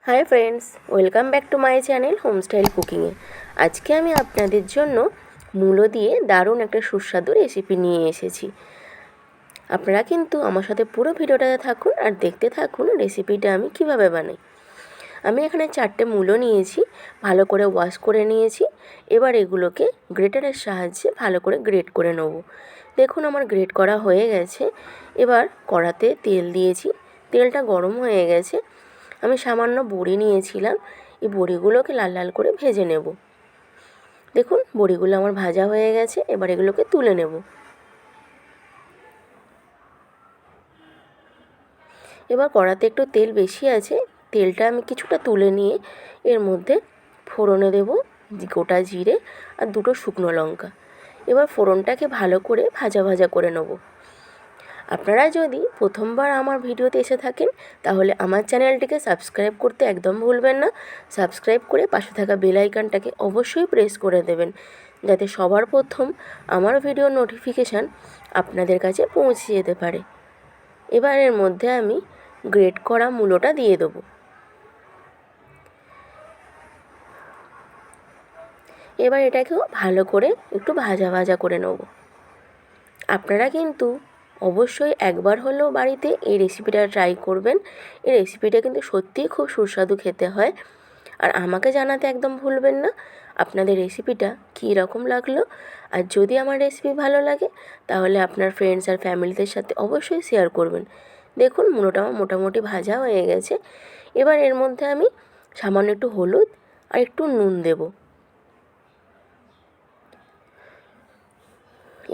High friends, welcome back to my channel homestyle কুকিংয়ে। আজকে আমি আপনাদের জন্য মূলো দিয়ে দারুণ একটা সুস্বাদু রেসিপি নিয়ে এসেছি। আপনারা কিন্তু আমার সাথে পুরো ভিডিওটাতে থাকুন আর দেখতে থাকুন রেসিপিটা আমি কিভাবে বানাই। আমি এখানে 4টে মূলো নিয়েছি, ভালো করে ওয়াশ করে নিয়েছি। এবার এগুলোকে গ্রেটারের সাহায্যে ভালো করে গ্রেট করে নেব। দেখুন আমার গ্রেট করা হয়ে গেছে। এবার কড়াতে তেল দিয়েছি, তেলটা গরম হয়ে গেছে। আমি সামান্য বড়ি নিয়েছিলাম, এই বড়িগুলোকে লাল লাল করে ভেজে নেব। দেখুন বড়িগুলো আমার ভাজা হয়ে গেছে, এবার এগুলোকে তুলে নেব। এবার কড়াতে একটু তেল বেশি আছে, তেলটা আমি কিছুটা তুলে নিয়ে এর মধ্যে ফোড়নে দেব গোটা জিরে আর 2টো শুকনো লঙ্কা। এবার ফোড়নটাকে ভালো করে ভাজা ভাজা করে নেব। আপনারা যদি প্রথমবার আমার ভিডিওতে এসে থাকেন তাহলে আমার চ্যানেলটিকে সাবস্ক্রাইব করতে একদম ভুলবেন না। সাবস্ক্রাইব করে পাশে থাকা বেল আইকনটাকে অবশ্যই প্রেস করে দেবেন, যাতে সবার প্রথম আমার ভিডিওর নোটিফিকেশান আপনাদের কাছে পৌঁছে যেতে পারে। এবার এর মধ্যে আমি গ্রেট করা মূলোটা দিয়ে দেবো। এবার এটাকেও ভালো করে একটু ভাজা ভাজা করে নেব। আপনারা কিন্তু অবশ্যই একবার হলেও বাড়িতে এই রেসিপিটা ট্রাই করবেন। এই রেসিপিটা কিন্তু সত্যিই খুব সুস্বাদু খেতে হয়। আর আমাকে জানাতে একদম ভুলবেন না আপনাদের রেসিপিটা কী রকম লাগলো। আর যদি আমার রেসিপি ভালো লাগে তাহলে আপনার ফ্রেন্ডস আর ফ্যামিলিদের সাথে অবশ্যই শেয়ার করবেন। দেখুন মূলোটা আমার মোটামুটি ভাজা হয়ে গেছে। এবার এর মধ্যে আমি সামান্য একটু হলুদ আর একটু নুন দেব।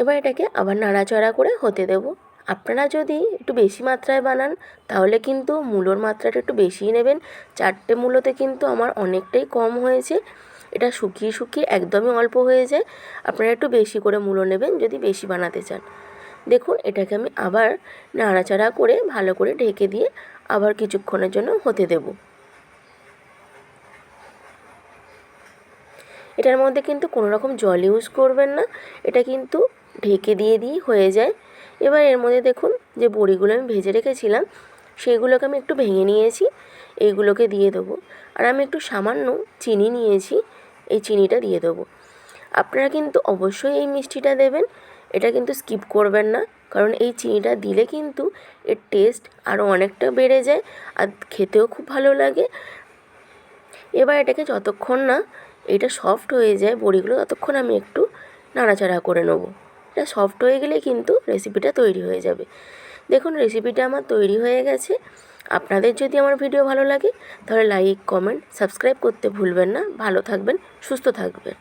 এবার এটাকে আবার নাড়াচাড়া করে হতে দেব। আপনারা যদি একটু বেশি মাত্রায় বানান তাহলে কিন্তু মূলোর মাত্রাটা একটু বেশিই নেবেন। 4টে মূলোতে কিন্তু আমার অনেকটাই কম হয়েছে। এটা শুকিয়ে শুকিয়ে একদমই অল্প হয়ে যায়। আপনারা একটু বেশি করে মূলো নেবেন যদি বেশি বানাতে চান। দেখুন এটাকে আমি আবার নাড়াচাড়া করে ভালো করে ঢেকে দিয়ে আবার কিছুক্ষণের জন্য হতে দেব। এটার মধ্যে কিন্তু কোনো রকম জল ইউজ করবেন না, এটা কিন্তু ঢেকে দিয়েই হয়ে যায়। এবার এর মধ্যে দেখুন যে বড়িগুলো আমি ভেজে রেখেছিলাম সেইগুলোকে আমি একটু ভেঙে নিয়েছি, এইগুলোকে দিয়ে দেবো। আর আমি একটু সামান্য চিনি নিয়েছি, এই চিনিটা দিয়ে দেবো। আপনারা কিন্তু অবশ্যই এই মিষ্টিটা দেবেন, এটা কিন্তু স্কিপ করবেন না, কারণ এই চিনিটা দিলে কিন্তু এর টেস্ট আরও অনেকটা বেড়ে যায় আর খেতেও খুব ভালো লাগে। এবার এটাকে যতক্ষণ না এটা সফট হয়ে যায় বড়িগুলো ততক্ষণ আমি একটু নাড়াচাড়া করে নেব। এটা সফট হয়ে গেলে কিন্তু রেসিপিটা তৈরি হয়ে যাবে। দেখুন রেসিপিটা আমার তৈরি হয়ে গেছে। আপনাদের যদি আমার ভিডিও ভালো লাগে তাহলে লাইক, কমেন্ট, সাবস্ক্রাইব করতে ভুলবেন না। ভালো থাকবেন, সুস্থ থাকবেন।